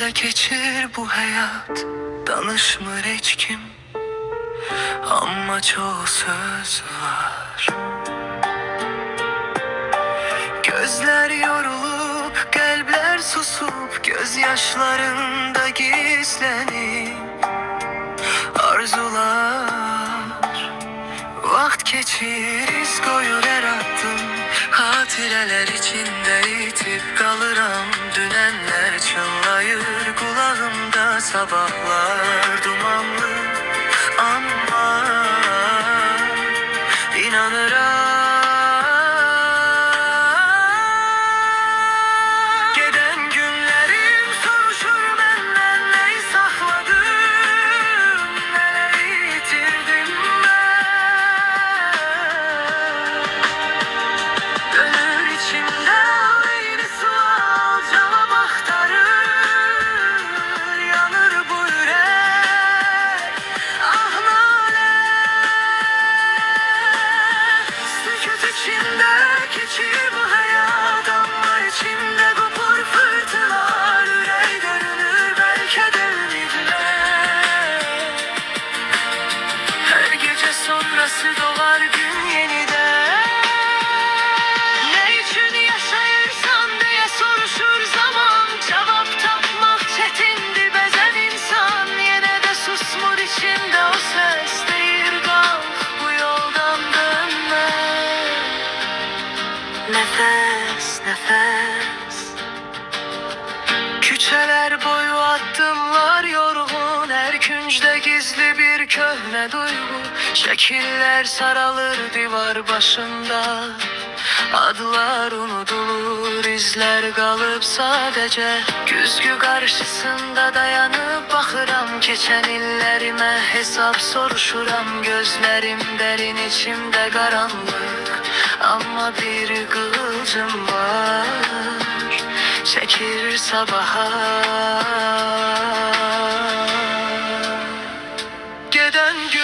içinde geçir bu hayat. Danışmır hiç kim, ama çoğu söz var. Gözler yorulup, kalpler susup, gözyaşlarında gizlenip arzular. Vakt geçir, iz koyur her adım. Hatireler içinde itip kalıram. Dünenler çınlayır kulağımda, sabahlar dumanlı ama inanırım. Geden günlerim soruşur benden, neyi sakladım, neleri yitirdim ben. Dönür içimde aynı sual, cevap aktarır. Yanır bu yürek, ah nalet. Sükut içinde geçir bu hayat, ama içimde kopur fırtınalar. Yüreği görünür belki de ümidler. Her gece sonrası doğar gün yeniden. Ne için yaşayırsan diye soruşur zaman. Cevap tapmak çetindi bezen insan. Yine de susmur içinde o ses, deyir kalk bu yoldan dönme. Nefes nefes, küçeler boyu adımlar yorgun. Her küncde gizli bir köhne duygu. Şekiller saralır divar başında. Adlar unutulur, izler kalıp sadece. Güzgü karşısında dayanıp bakıram. Geçen illerime hesap soruşuram. Gözlerim derin, içimde karanlık, ama bir kıvılcım var. Çekir sabaha. Geden gün